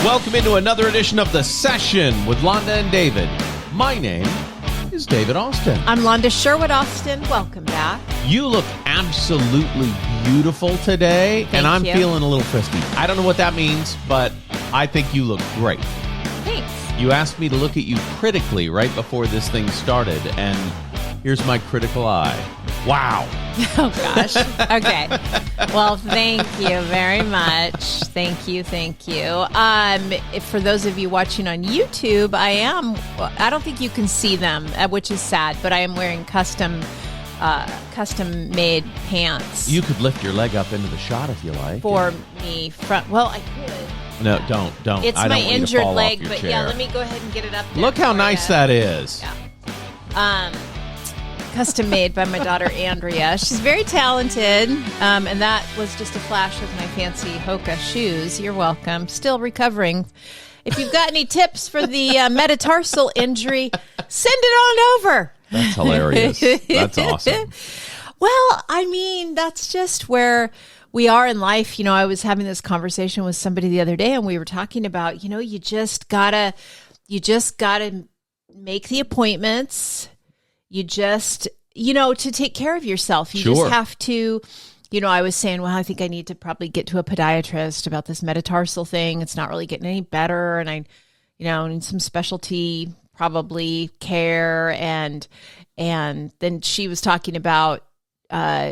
Welcome into another edition of The Session with Londa and David. My name is David Austin. I'm Londa Sherwood-Austin. Welcome back. You look absolutely beautiful today, and I'm feeling a little frisky. I don't know what that means, but I think you look great. Thanks. You asked me to look at you critically right before this thing started, and here's my critical eye. Wow. Oh, gosh. Okay. Well, thank you very much. Thank you. For those of you watching on YouTube, I don't think you can see them, which is sad, but I am wearing custom-made pants. You could lift your leg up into the shot if you like. For me. Well, I could. No, don't. It's I don't my want you to injured fall leg, off your but chair. yeah, let me go ahead and get it up there. Look how nice that is. Yeah. Custom made by my daughter Andrea. She's very talented, and that was just a flash of my fancy Hoka shoes. You're welcome. Still recovering. If you've got any tips for the metatarsal injury, send it on over. That's hilarious. That's awesome. Well, I mean, that's just where we are in life. You know, I was having this conversation with somebody the other day, and we were talking about, you know, you just gotta make the appointments. You just, to take care of yourself. You just have to, I was saying, well, I think I need to probably get to a podiatrist about this metatarsal thing. It's not really getting any better. And I, need some specialty, probably care. And then she was talking about,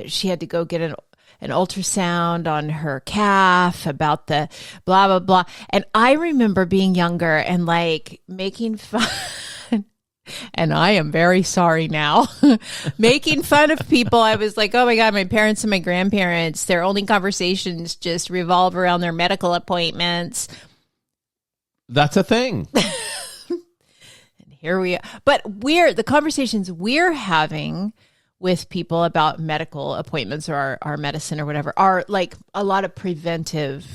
she had to go get an ultrasound on her calf about the blah, blah, blah. And I remember being younger and like making fun. And I am very sorry now. Making fun of people. I was like, oh my God, my parents and my grandparents, their only conversations just revolve around their medical appointments. That's a thing. And here we are. But the conversations we're having with people about medical appointments or our medicine or whatever are like a lot of preventive,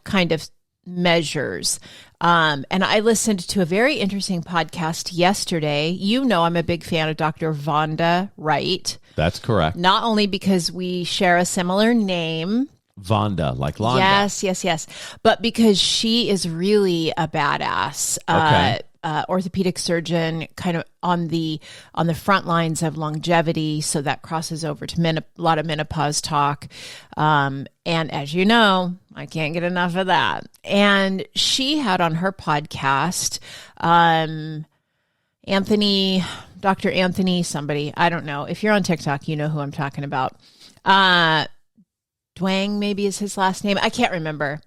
kind of measures. And I listened to a very interesting podcast yesterday. I'm a big fan of Dr. Vonda Wright. That's correct. Not only because we share a similar name. Vonda, like Londa. Yes. But because she is really a badass. Okay. Orthopedic surgeon, kind of on the front lines of longevity, so that crosses over to a lot of menopause talk. And as you know, I can't get enough of that. And she had on her podcast, Dr. Anthony, somebody, I don't know. If you're on TikTok, you know who I'm talking about. Dwang, maybe is his last name. I can't remember.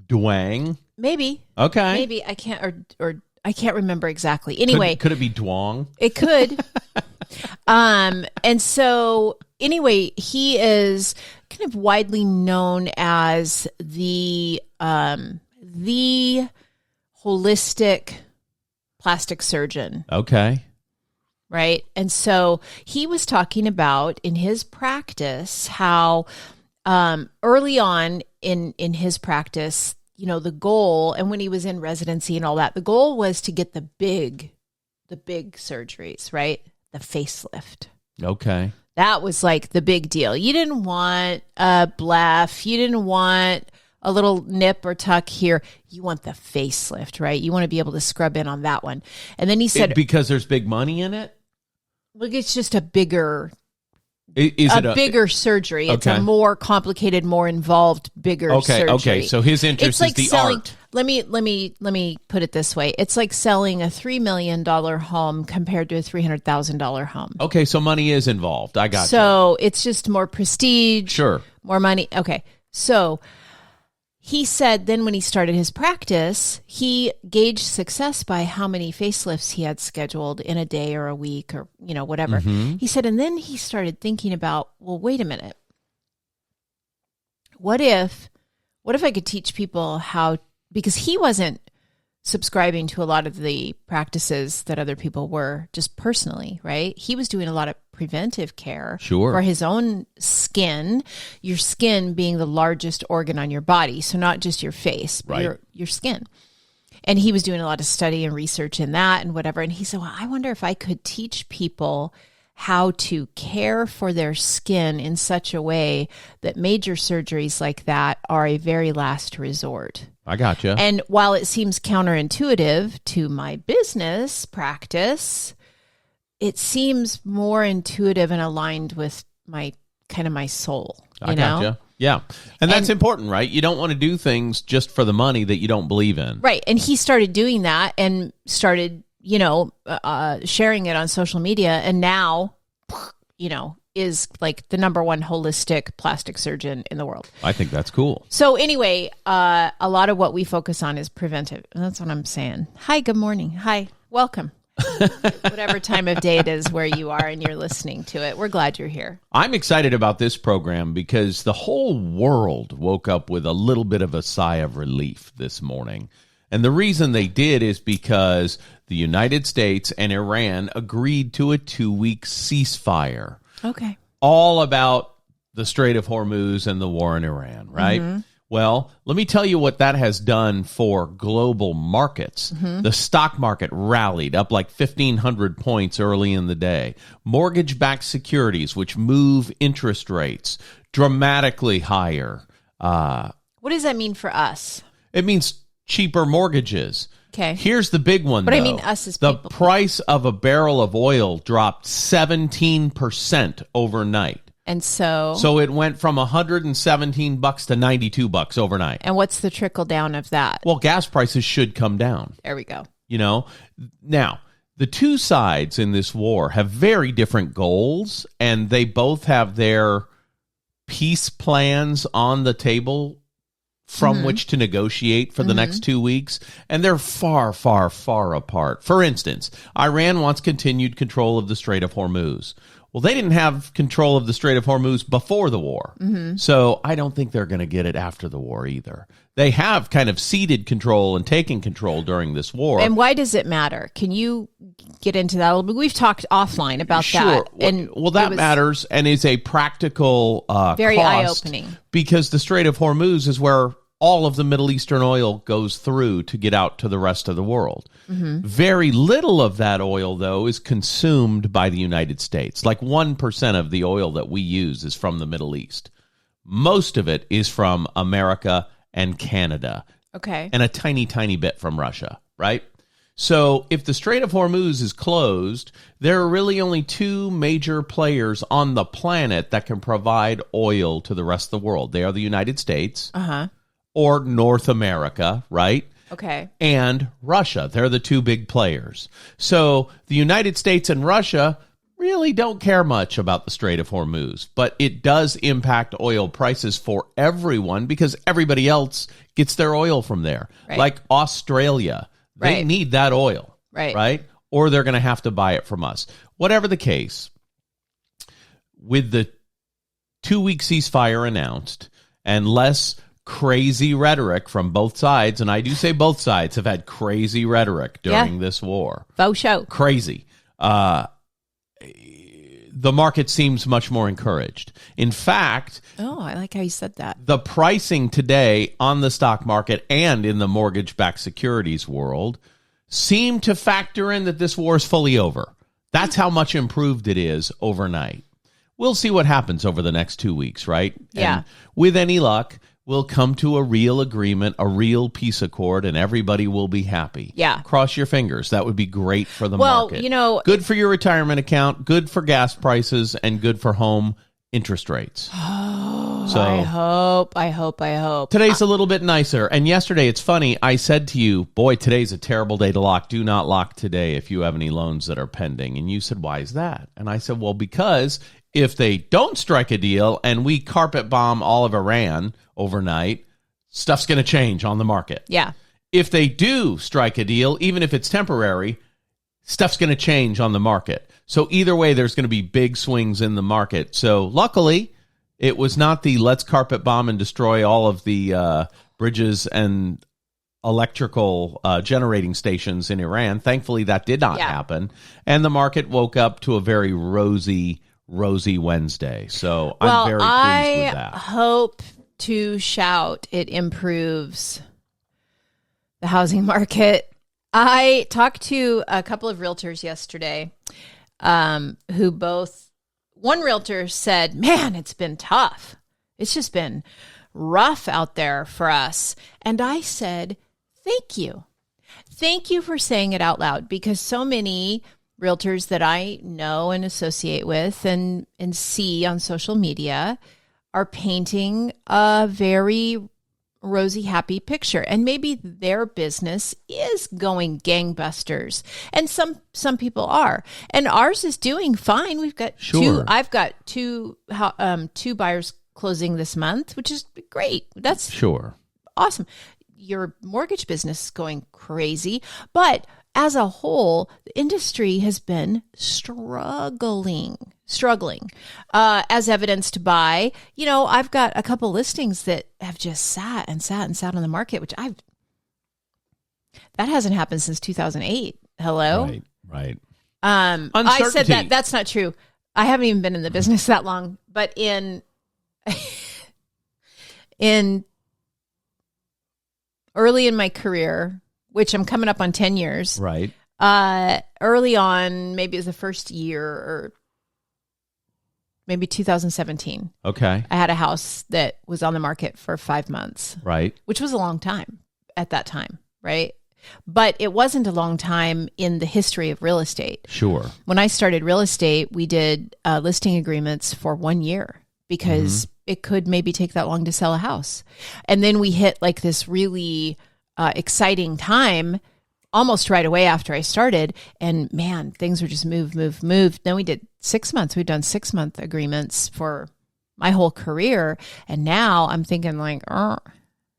Dwang? Maybe. Okay. Maybe I can't, or I can't remember exactly. Anyway. Could it be Dwang? It could. And so anyway, he is kind of widely known as the holistic plastic surgeon. Okay. Right. And so he was talking about in his practice how early on in his practice, the goal, and when he was in residency and all that, the goal was to get the big surgeries, right? The facelift. Okay. That was like the big deal. You didn't want a bleph. You didn't want a little nip or tuck here. You want the facelift, right? You want to be able to scrub in on that one. And then he said, because there's big money in it? Look, it's just a bigger bigger surgery. It's okay. A more complicated, more involved, bigger surgery. Okay. So his interest is the art. Let me put it this way. It's like selling a $3 million home compared to a $300,000 home. Okay, so money is involved. I got you. So it's just more prestige. Sure. More money. Okay. So he said then when he started his practice, he gauged success by how many facelifts he had scheduled in a day or a week or, whatever. Mm-hmm. He said, and then he started thinking about, well, wait a minute. What if I could teach people how, because he wasn't subscribing to a lot of the practices that other people were just personally, right? He was doing a lot of preventive care for his own skin, your skin being the largest organ on your body. So not just your face, but your skin. And he was doing a lot of study and research in that and whatever. And he said, well, I wonder if I could teach people how to care for their skin in such a way that major surgeries like that are a very last resort. I gotcha. And while it seems counterintuitive to my business practice, it seems more intuitive and aligned with my soul. I gotcha. Yeah. And that's important, right? You don't want to do things just for the money that you don't believe in. Right. And he started doing that and started, sharing it on social media. And now, is like the number one holistic plastic surgeon in the world. I think that's cool. So anyway, a lot of what we focus on is preventive. That's what I'm saying. Hi, good morning. Hi, welcome. Whatever time of day it is where you are and you're listening to it. We're glad you're here. I'm excited about this program because the whole world woke up with a little bit of a sigh of relief this morning. And the reason they did is because the United States and Iran agreed to a 2-week ceasefire. Okay. All about the Strait of Hormuz and the war in Iran, right? Mm-hmm. Well, let me tell you what that has done for global markets. Mm-hmm. The stock market rallied up like 1,500 points early in the day. Mortgage-backed securities, which move interest rates dramatically higher. What does that mean for us? It means cheaper mortgages. Okay. Here's the big one, but though. I mean us as the people. Price of a barrel of oil dropped 17% overnight. And so it went from $117 to $92 overnight. And what's the trickle down of that? Well, gas prices should come down. There we go. Now, the two sides in this war have very different goals, and they both have their peace plans on the table from which to negotiate for the next 2 weeks, and they're far, far, far apart. For instance, Iran wants continued control of the Strait of Hormuz. Well, they didn't have control of the Strait of Hormuz before the war, so I don't think they're going to get it after the war either. They have kind of ceded control and taken control during this war. And why does it matter? Can you get into that a little bit? We've talked offline about that. And that matters and is a practical very cost, eye-opening. Because the Strait of Hormuz is where all of the Middle Eastern oil goes through to get out to the rest of the world. Very little of that oil, though, is consumed by the United States. Like 1% of the oil that we use is from the Middle East. Most of it is from America and Canada. Okay. And a tiny, tiny bit from Russia, right? So if the Strait of Hormuz is closed, there are really only two major players on the planet that can provide oil to the rest of the world. They are the United States or North America, right? Okay. And Russia. They're the two big players. So the United States and Russia really don't care much about the Strait of Hormuz, but it does impact oil prices for everyone because everybody else gets their oil from there. Right. Like Australia, they need that oil, right? Or they're going to have to buy it from us. Whatever the case, with the 2-week ceasefire announced and less crazy rhetoric from both sides, and I do say both sides have had crazy rhetoric during this war. Faux show. Crazy. The market seems much more encouraged. In fact... Oh, I like how you said that. The pricing today on the stock market and in the mortgage-backed securities world seem to factor in that this war is fully over. That's how much improved it is overnight. We'll see what happens over the next 2 weeks, right? Yeah. And with any luck, we'll come to a real agreement, a real peace accord, and everybody will be happy. Yeah. Cross your fingers. That would be great for the market. Good for your retirement account, good for gas prices, and good for home interest rates. Oh, so, I hope. Today's a little bit nicer. And yesterday, it's funny, I said to you, boy, today's a terrible day to lock. Do not lock today if you have any loans that are pending. And you said, why is that? And I said, well, because if they don't strike a deal and we carpet bomb all of Iran overnight, stuff's going to change on the market. Yeah. If they do strike a deal, even if it's temporary, stuff's going to change on the market. So either way, there's going to be big swings in the market. So luckily, it was not the let's carpet bomb and destroy all of the bridges and electrical generating stations in Iran. Thankfully, that did not happen. And the market woke up to a very rosy Wednesday. So I'm very pleased with that. I hope to shout it improves the housing market. I talked to a couple of realtors yesterday who both, one realtor said, man, it's been tough. It's just been rough out there for us. And I said, thank you. Thank you for saying it out loud, because so many realtors that I know and associate with and see on social media are painting a very rosy, happy picture. And maybe their business is going gangbusters. And some people are. And ours is doing fine. We've got I've got two buyers closing this month, which is great. That's awesome. Your mortgage business is going crazy, but as a whole, the industry has been struggling, as evidenced by, I've got a couple listings that have just sat on the market, which that hasn't happened since 2008. Hello? Right. I said that's not true. I haven't even been in the business that long, but in early in my career, which I'm coming up on 10 years. Right. Early on, maybe it was the first year or maybe 2017. Okay. I had a house that was on the market for 5 months. Right. Which was a long time at that time, right? But it wasn't a long time in the history of real estate. Sure. When I started real estate, we did listing agreements for 1 year because it could maybe take that long to sell a house. And then we hit like this really exciting time almost right away after I started. And man, things were just move. Then we did 6 months. We've done 6-month agreements for my whole career. And now I'm thinking like,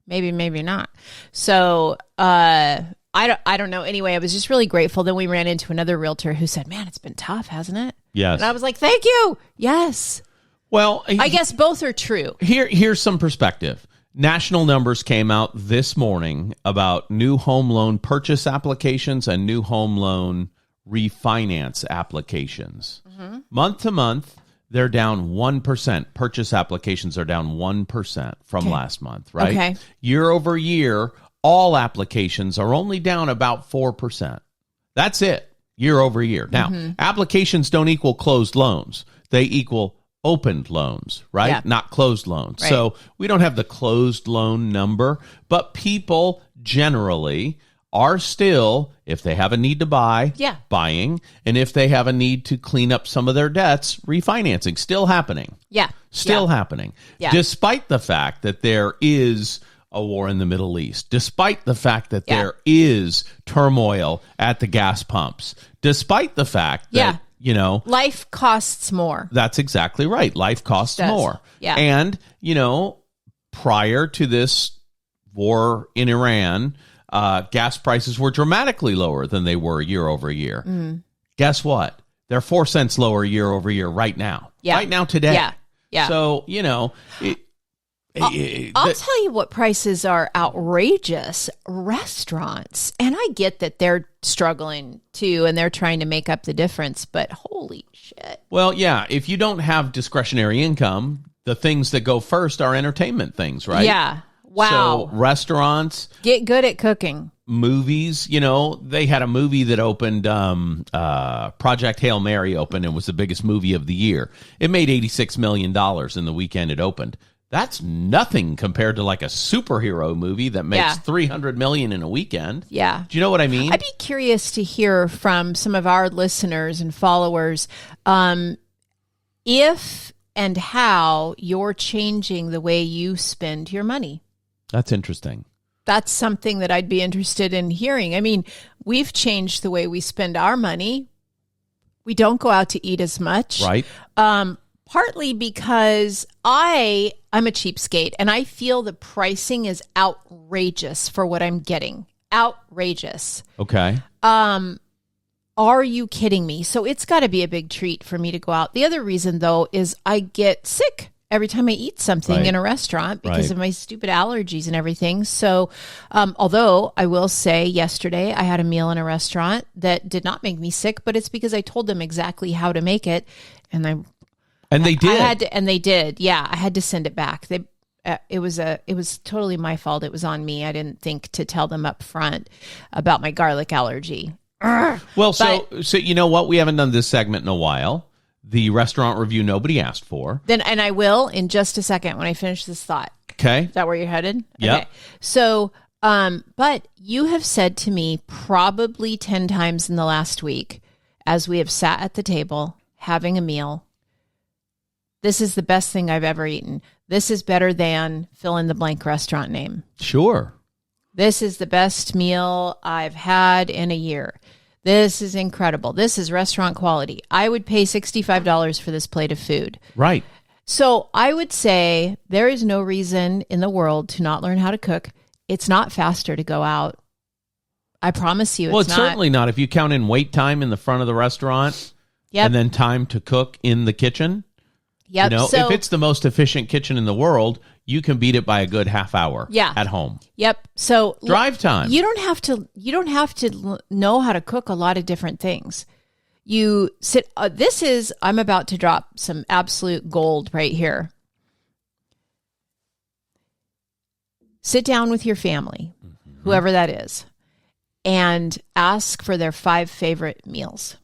maybe not. So I don't know. Anyway, I was just really grateful. Then we ran into another realtor who said, man, it's been tough, hasn't it? Yes. And I was like, thank you. Yes. Well, I guess both are true. Here's some perspective. National numbers came out this morning about new home loan purchase applications and new home loan refinance applications. Month to month, they're down 1%. Purchase applications are down 1% from last month, right? Okay. Year over year, all applications are only down about 4%. That's it, year over year. Now, applications don't equal closed loans. They equal opened loans, right? Yeah. Not closed loans. Right. So we don't have the closed loan number, but people generally are still, if they have a need to buy, buying, and if they have a need to clean up some of their debts, refinancing. Still happening. Still happening. Despite the fact that there is a war in the Middle East, despite the fact that there is turmoil at the gas pumps, despite the fact that life costs more. That's exactly right. Life costs more. Yeah. And, prior to this war in Iran, gas prices were dramatically lower than they were year over year. Guess what? They're 4 cents lower year over year right now. Right now today. Yeah. So, I'll tell you what prices are outrageous. Restaurants. And I get that they're struggling too, and they're trying to make up the difference, but holy shit. Well, yeah. If you don't have discretionary income, the things that go first are entertainment things, right? Yeah. Wow. So restaurants. Get good at cooking. Movies, they had a movie that opened, Project Hail Mary opened and was the biggest movie of the year. It made $86 million in the weekend it opened. That's nothing compared to like a superhero movie that makes $300 million in a weekend. Yeah. Do you know what I mean? I'd be curious to hear from some of our listeners and followers if and how you're changing the way you spend your money. That's interesting. That's something that I'd be interested in hearing. I mean, we've changed the way we spend our money. We don't go out to eat as much. Right. Partly because I'm a cheapskate and I feel the pricing is outrageous for what I'm getting. Outrageous. Okay. Are you kidding me? So it's got to be a big treat for me to go out. The other reason, though, is I get sick every time I eat something in a restaurant because of my stupid allergies and everything. So although I will say yesterday I had a meal in a restaurant that did not make me sick, but it's because I told them exactly how to make it. And they did. Yeah, I had to send it back. It was totally my fault. It was on me. I didn't think to tell them up front about my garlic allergy. Well, so you know what? We haven't done this segment in a while. The restaurant review nobody asked for. Then, and I will in just a second when I finish this thought. Okay. Is that where you're headed? Yep. Okay. So, but you have said to me probably 10 times in the last week, as we have sat at the table having a meal, this is the best thing I've ever eaten. This is better than fill in the blank restaurant name. Sure. This is the best meal I've had in a year. This is incredible. This is restaurant quality. I would pay $65 for this plate of food. Right. So I would say there is no reason in the world to not learn how to cook. It's not faster to go out. I promise you it's certainly not. If you count in wait time in the front of the restaurant and then time to cook in the kitchen. Yep. You know, so, if it's the most efficient kitchen in the world, you can beat it by a good half hour at home. Yep. So drive time. You don't have to know how to cook a lot of different things. You sit I'm about to drop some absolute gold right here. Sit down with your family, whoever that is, and ask for their 5 favorite meals.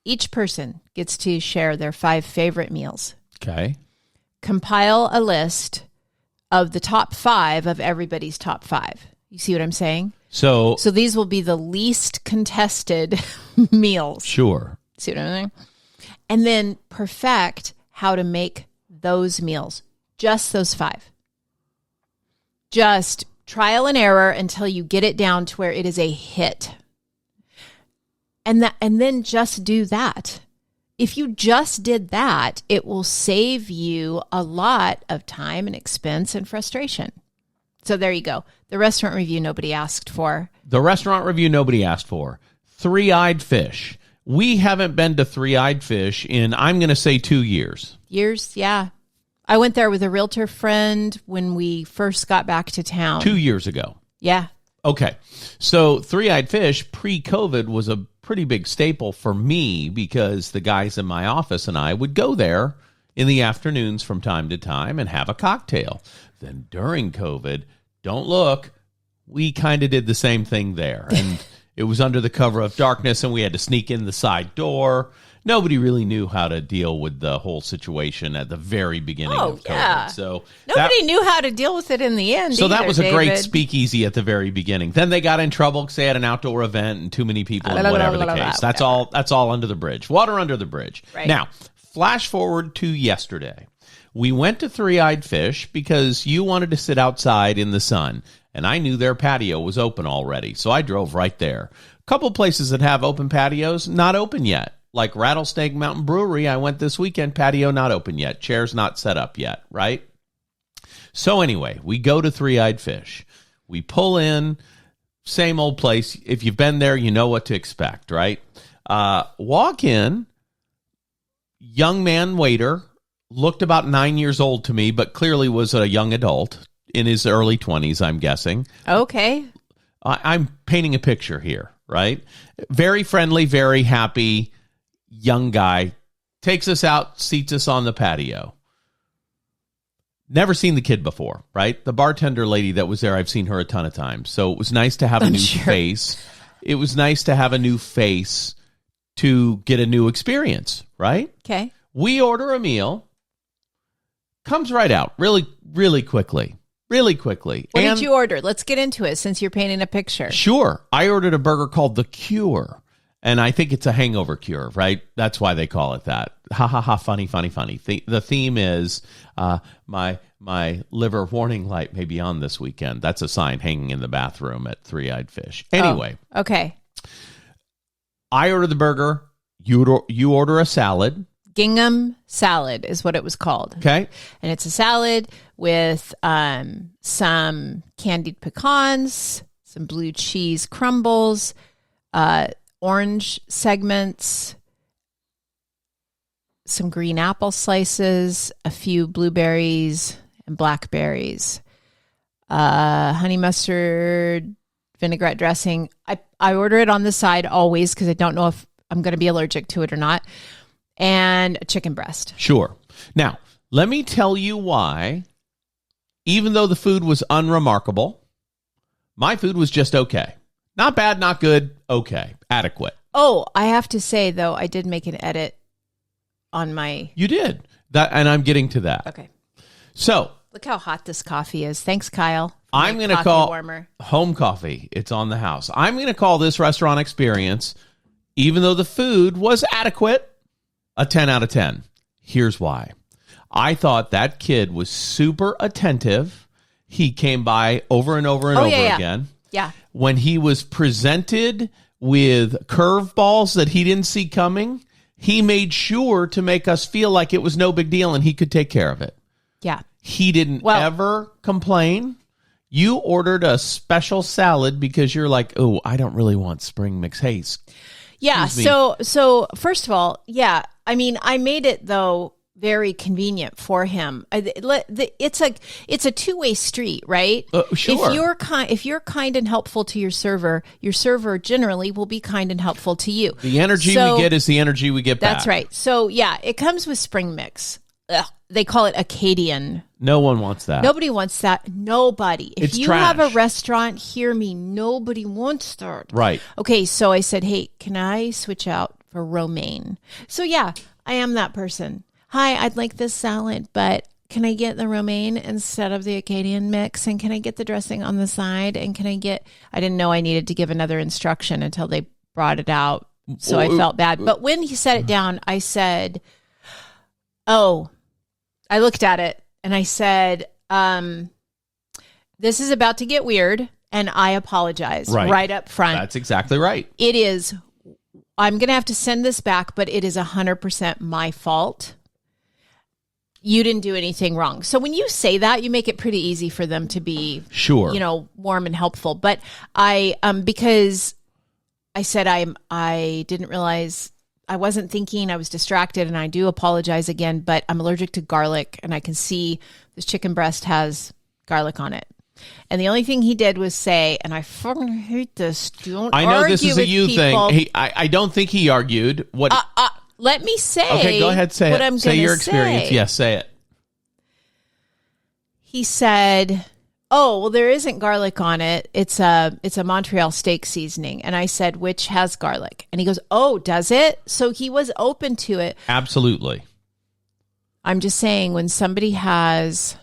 Each person gets to share their 5 favorite meals. Okay. Compile a list of the top 5 of everybody's top 5. You see what I'm saying? So these will be the least contested meals. Sure. See what I'm saying? And then perfect how to make those meals. Just those 5. Just trial and error until you get it down to where it is a hit. And then just do that. If you just did that, it will save you a lot of time and expense and frustration. So there you go. The restaurant review nobody asked for. The restaurant review nobody asked for. Three-eyed fish. We haven't been to Three-eyed Fish in, I'm going to say, 2 years. Years, yeah. I went there with a realtor friend when we first got back to town. 2 years ago. Yeah. Okay. So Three-eyed Fish pre-COVID was a pretty big staple for me because the guys in my office and I would go there in the afternoons from time to time and have a cocktail. Then during COVID, don't look, we kind of did the same thing there. And it was under the cover of darkness and we had to sneak in the side door. Nobody really knew how to deal with the whole situation at the very beginning of COVID. Yeah. So nobody knew how to deal with it in the end. So that was a great David. speakeasy at the very beginning. Then they got in trouble because they had an outdoor event and too many people and whatever the case. That's all under the bridge. Water under the bridge. Right. Now, flash forward to yesterday. We went to Three-eyed Fish because you wanted to sit outside in the sun. And I knew their patio was open already. So I drove right there. A couple places that have open patios, not open yet. Like Rattlesnake Mountain Brewery, I went this weekend, patio not open yet. Chairs not set up yet, right? So anyway, we go to Three-eyed Fish. We pull in, same old place. If you've been there, you know what to expect, right? Walk in, young man waiter, looked about 9 years old to me, but clearly was a young adult in his early 20s, I'm guessing. Okay. I'm painting a picture here, right? Very friendly, very happy. Young guy, takes us out, seats us on the patio. Never seen the kid before, right? The bartender lady that was there, I've seen her a ton of times. So it was nice to have a new face. It was nice to have a new face to get a new experience, right? Okay. We order a meal. Comes right out really, really quickly. Really quickly. What did you order? Let's get into it since you're painting a picture. Sure. I ordered a burger called The Cure. And I think it's a hangover cure, right? That's why they call it that. Ha ha ha! Funny, funny, funny. The theme is my liver warning light may be on this weekend. That's a sign hanging in the bathroom at Three-eyed Fish. Anyway, okay. I order the burger. You order a salad. Gingham salad is what it was called. Okay, and it's a salad with some candied pecans, some blue cheese crumbles. Orange segments, some green apple slices, a few blueberries and blackberries, honey mustard, vinaigrette dressing. I order it on the side always because I don't know if I'm going to be allergic to it or not, and a chicken breast. Sure. Now, let me tell you why, even though the food was unremarkable, my food was just okay. Not bad, not good, okay, adequate. Oh, I have to say, though, I did make an edit on my... You did. That, and I'm getting to that. Okay. So... Look how hot this coffee is. Thanks, Kyle. I'm going to call home coffee. It's on the house. I'm going to call this restaurant experience, even though the food was adequate, a 10 out of 10. Here's why. I thought that kid was super attentive. He came by over and over and over again. Yeah. When he was presented with curveballs that he didn't see coming, he made sure to make us feel like it was no big deal and he could take care of it. Yeah. He didn't ever complain. You ordered a special salad because you're like, oh, I don't really want spring mix. Hey, yeah. So first of all, yeah. I mean, I made it though very convenient for him. It's a two-way street, right? Sure. If you're kind and helpful to your server generally will be kind and helpful to you. The energy we get is the energy we get back. That's right. So yeah, it comes with spring mix. Ugh, they call it Acadian. No one wants that. Nobody wants that. Nobody. If you have a restaurant, hear me, nobody wants that. Right. Okay, so I said, hey, can I switch out for romaine? So yeah, I am that person. Hi, I'd like this salad, but can I get the romaine instead of the Acadian mix? And can I get the dressing on the side? And I didn't know I needed to give another instruction until they brought it out. So I felt bad. But when he set it down, I said, I looked at it and I said, this is about to get weird and I apologize right up front. That's exactly right. It is. I'm going to have to send this back, but it is 100% my fault. You didn't do anything wrong. So when you say that, you make it pretty easy for them to be, warm and helpful. But because I said I didn't realize, I wasn't thinking, I was distracted, and I do apologize again, but I'm allergic to garlic, and I can see this chicken breast has garlic on it. And the only thing he did was say, and I fucking hate this, I know this is a you thing. I don't think he argued. What? Let me say. Okay, go ahead, say what it. I'm say your say. Experience. Yes, say it. He said, oh, well, there isn't garlic on it. It's a Montreal steak seasoning. And I said, which has garlic? And he goes, oh, does it? So he was open to it. Absolutely. I'm just saying, when somebody has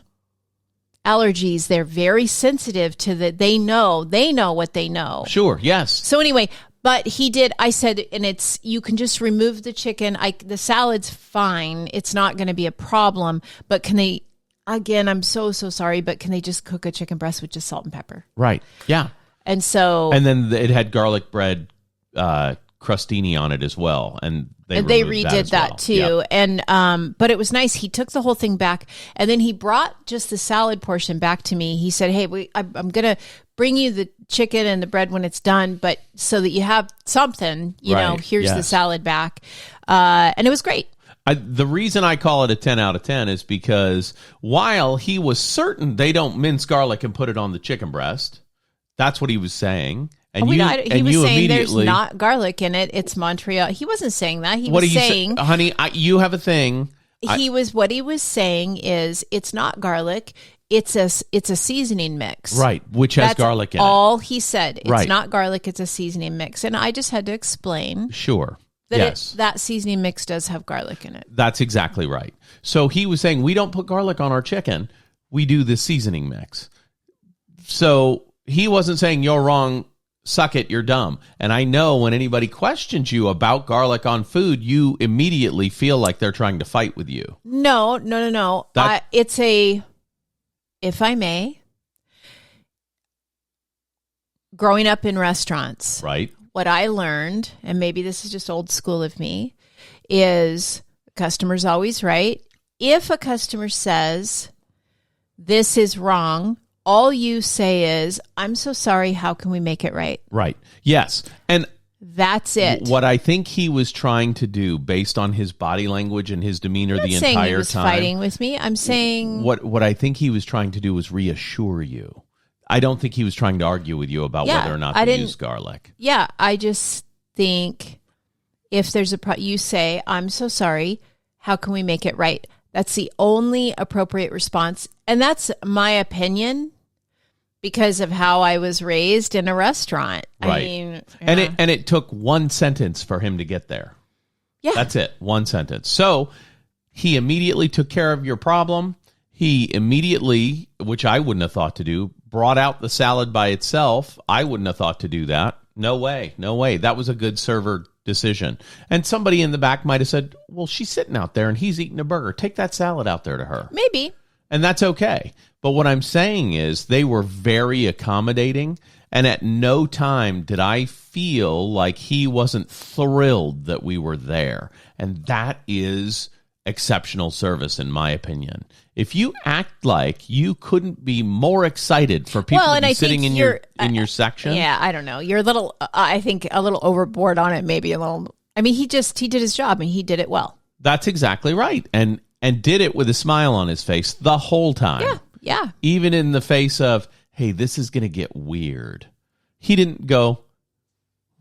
allergies, they're very sensitive to that. They know what they know. Sure. Yes. So anyway, but he did. I said, and you can just remove the chicken. The salad's fine. It's not going to be a problem. But can they? Again, I'm so sorry, but can they just cook a chicken breast with just salt and pepper? Right. Yeah. And then it had garlic bread crostini on it as well, and they redid that too. Yep. And but it was nice. He took the whole thing back, and then he brought just the salad portion back to me. He said, "Hey, I'm gonna bring you the chicken and the bread when it's done, but so that you have something, here's the salad back." And it was great. The reason I call it a 10 out of 10 is because while he was certain they don't mince garlic and put it on the chicken breast, that's what he was saying. And he was saying there's not garlic in it. It's Montreal. He wasn't saying that. He was saying, honey, you have a thing. What he was saying is it's not garlic. It's a seasoning mix. Right, which has garlic in it. All he said. It's not garlic. It's a seasoning mix. And I just had to explain. Sure. That seasoning mix does have garlic in it. That's exactly right. So he was saying, we don't put garlic on our chicken. We do the seasoning mix. So he wasn't saying, you're wrong, suck it, you're dumb. And I know when anybody questions you about garlic on food, you immediately feel like they're trying to fight with you. No. If I may, growing up in restaurants. Right. What I learned, and maybe this is just old school of me, is the customer's always right. If a customer says, this is wrong, all you say is, I'm so sorry, how can we make it right? Right. Yes. And that's it. What I think he was trying to do, based on his body language and his demeanor the entire time. I'm saying he was fighting with me. I'm saying... What I think he was trying to do was reassure you. I don't think he was trying to argue with you about whether or not to use garlic. Yeah, I just think if there's you say, I'm so sorry, how can we make it right? That's the only appropriate response. And that's my opinion. because of how I was raised in a restaurant. Right. I mean, and it took one sentence for him to get there. Yeah. That's it. One sentence. So he immediately took care of your problem. He immediately, which I wouldn't have thought to do, brought out the salad by itself. I wouldn't have thought to do that. No way. No way. That was a good server decision. And somebody in the back might have said, well, she's sitting out there and he's eating a burger. Take that salad out there to her. Maybe. And that's okay. But what I'm saying is they were very accommodating. And at no time did I feel like he wasn't thrilled that we were there. And that is exceptional service, in my opinion. If you act like you couldn't be more excited for people to be sitting in your section. Yeah, I don't know. You're a little, I think, a little overboard on it, maybe a little. I mean, he did his job and he did it well. That's exactly right. And did it with a smile on his face the whole time. Yeah, yeah. Even in the face of, hey, this is going to get weird. He didn't go,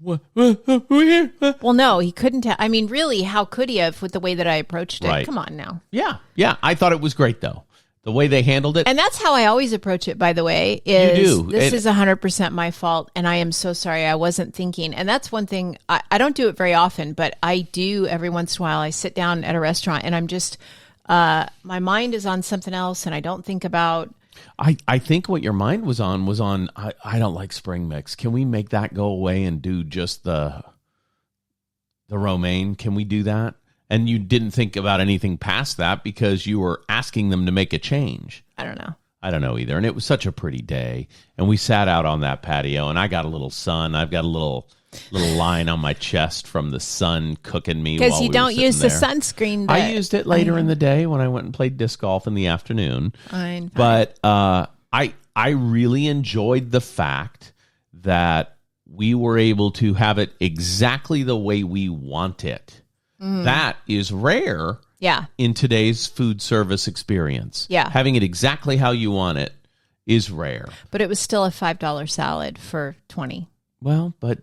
well, no, he couldn't have. I mean, really, how could he have with the way that I approached it? Right. Come on now. Yeah. I thought it was great, though. The way they handled it. And that's how I always approach it, by the way, is you do. This is 100% my fault, and I am so sorry. I wasn't thinking. And that's one thing, I don't do it very often, but I do every once in a while. I sit down at a restaurant, and I'm just, my mind is on something else, and I don't think about. I think what your mind was on, I don't like spring mix. Can we make that go away and do just the romaine? Can we do that? And you didn't think about anything past that because you were asking them to make a change. I don't know. I don't know either. And it was such a pretty day. And we sat out on that patio, and I got a little sun. I've got a little line on my chest from the sun cooking me. Because you don't use the sunscreen. I used it later in the day when I went and played disc golf in the afternoon. Fine. But I really enjoyed the fact that we were able to have it exactly the way we want it. That is rare in today's food service experience. Yeah. Having it exactly how you want it is rare. But it was still a $5 salad for $20. Well, but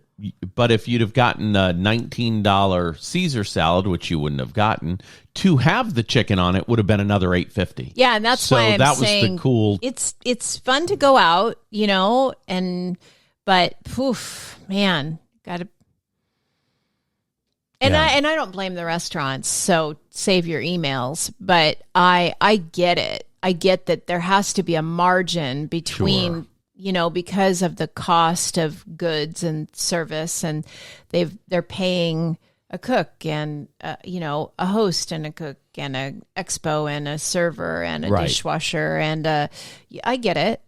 if you'd have gotten a $19 Caesar salad, which you wouldn't have gotten, to have the chicken on it would have been another $8.50. Yeah, and that's why I'm saying was the cool. It's fun to go out, but poof, man, gotta. And I don't blame the restaurants, so save your emails. But I get it. I get that there has to be a margin between, because of the cost of goods and service, and they're paying a cook and a host and a cook and an expo and a server and a dishwasher and I get it.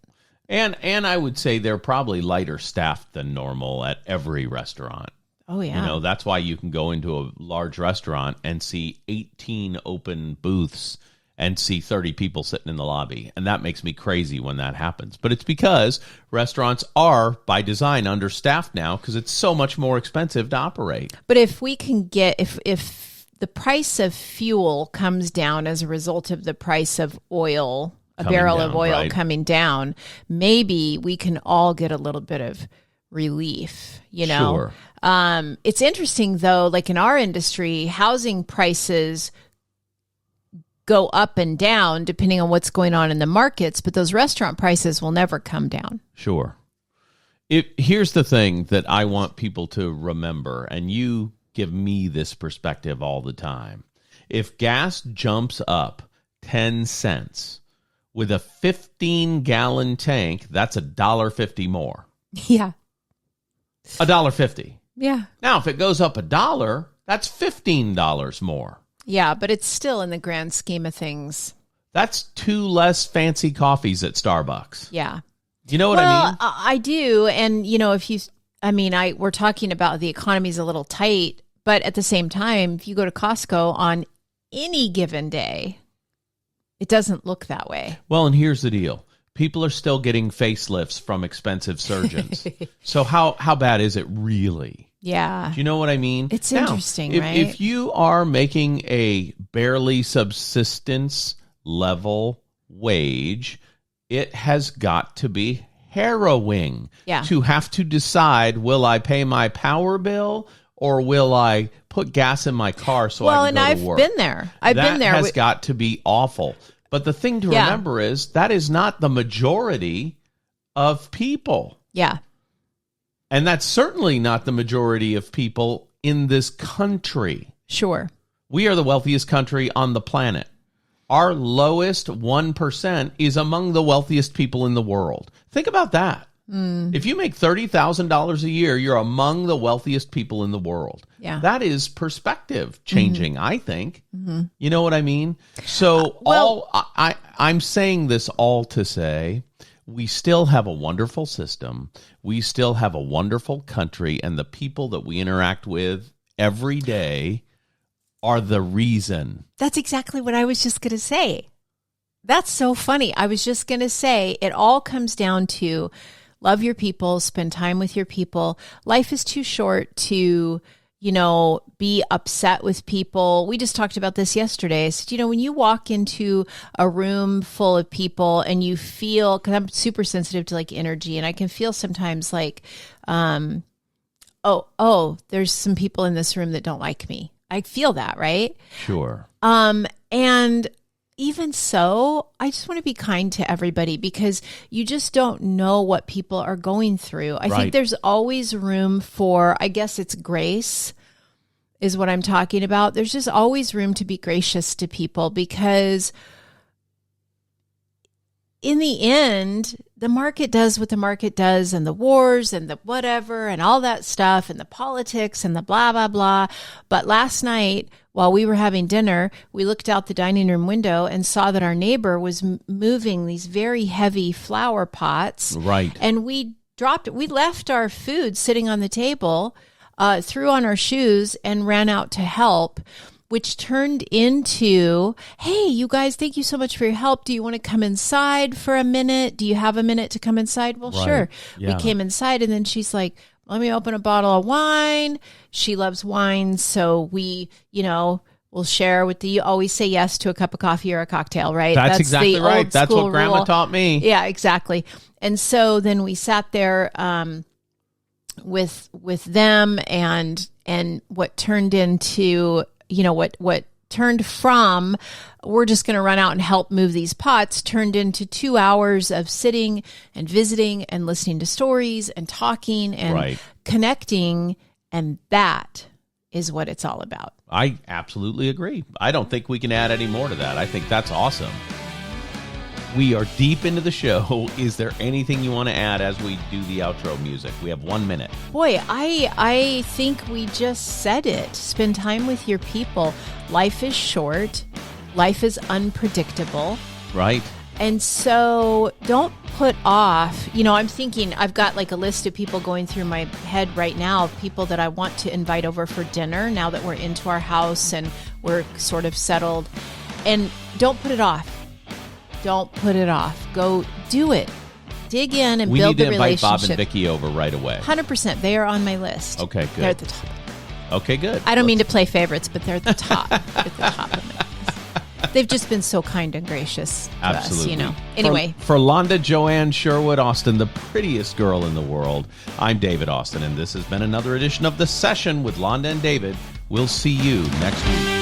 And I would say they're probably lighter staffed than normal at every restaurant. Oh, yeah. That's why you can go into a large restaurant and see 18 open booths and see 30 people sitting in the lobby. And that makes me crazy when that happens. But it's because restaurants are, by design, understaffed now because it's so much more expensive to operate. But if we can get, if the price of fuel comes down as a result of the price of oil, a barrel of oil coming down, maybe we can all get a little bit of relief, Sure. It's interesting, though, like in our industry, housing prices go up and down depending on what's going on in the markets, but those restaurant prices will never come down. Sure. Here's the thing that I want people to remember, and you give me this perspective all the time. If gas jumps up 10 cents with a 15-gallon tank, that's $1.50 more. Yeah. $1.50. Yeah. Now, if it goes up $1, that's $15 more. Yeah, but it's still in the grand scheme of things. That's 2 less fancy coffees at Starbucks. Yeah. You know what I mean? I do. And, we're talking about the economy's a little tight, but at the same time, if you go to Costco on any given day, it doesn't look that way. Well, and here's the deal. People are still getting facelifts from expensive surgeons. So how bad is it really? Yeah. Do you know what I mean? It's interesting, right? If you are making a barely subsistence level wage, it has got to be harrowing to have to decide, will I pay my power bill or will I put gas in my car so I can go to work? Well, and I've been there. I've been there. That has got to be awful. But the thing to remember is that is not the majority of people. Yeah. And that's certainly not the majority of people in this country. Sure. We are the wealthiest country on the planet. Our lowest 1% is among the wealthiest people in the world. Think about that. If you make $30,000 a year, you're among the wealthiest people in the world. Yeah. That is perspective changing, I think. You know what I mean? So I'm saying this all to say we still have a wonderful system. We still have a wonderful country, and the people that we interact with every day are the reason. That's exactly what I was just going to say. That's so funny. I was just going to say it all comes down to love your people, spend time with your people. Life is too short to, be upset with people. We just talked about this yesterday. I said, when you walk into a room full of people and you feel, because I'm super sensitive to like energy, and I can feel sometimes like, there's some people in this room that don't like me. I feel that, right? Sure. And even so, I just want to be kind to everybody because you just don't know what people are going through. I think there's always room for, I guess it's grace is what I'm talking about. There's just always room to be gracious to people because in the end, the market does what the market does, and the wars and the whatever and all that stuff and the politics and the blah, blah, blah. But last night, while we were having dinner, we looked out the dining room window and saw that our neighbor was moving these very heavy flower pots. Right. And we left our food sitting on the table, threw on our shoes and ran out to help, which turned into, hey, you guys, thank you so much for your help. Do you want to come inside for a minute? Do you have a minute to come inside? Well, sure. Yeah. We came inside, and then she's like, let me open a bottle of wine. She loves wine, so we, we'll share with you always say yes to a cup of coffee or a cocktail, right? That's exactly right. That's what Grandma rule. Taught me. Yeah, exactly. And so then we sat there with them, and what turned into, what turned from, we're just going to run out and help move these pots, turned into 2 hours of sitting and visiting and listening to stories and talking and connecting. And that is what it's all about. I absolutely agree. I don't think we can add any more to that. I think that's awesome. We are deep into the show. Is there anything you want to add as we do the outro music? We have 1 minute. Boy, I think we just said it. Spend time with your people. Life is short. Life is unpredictable. Right. And so don't put off, I'm thinking, I've got like a list of people going through my head right now of people that I want to invite over for dinner now that we're into our house and we're sort of settled. And don't put it off. Don't put it off. Go do it. Dig in and build the relationship. We need to invite Bob and Vicky over right away. 100%. They are on my list. Okay, good. They're at the top. Okay, good. I don't mean to play favorites, but they're at the top. At the top of my list. They've just been so kind and gracious to Absolutely. us, Anyway. For Londa Joanne Sherwood Austin, the prettiest girl in the world, I'm David Austin, and this has been another edition of The Session with Londa and David. We'll see you next week.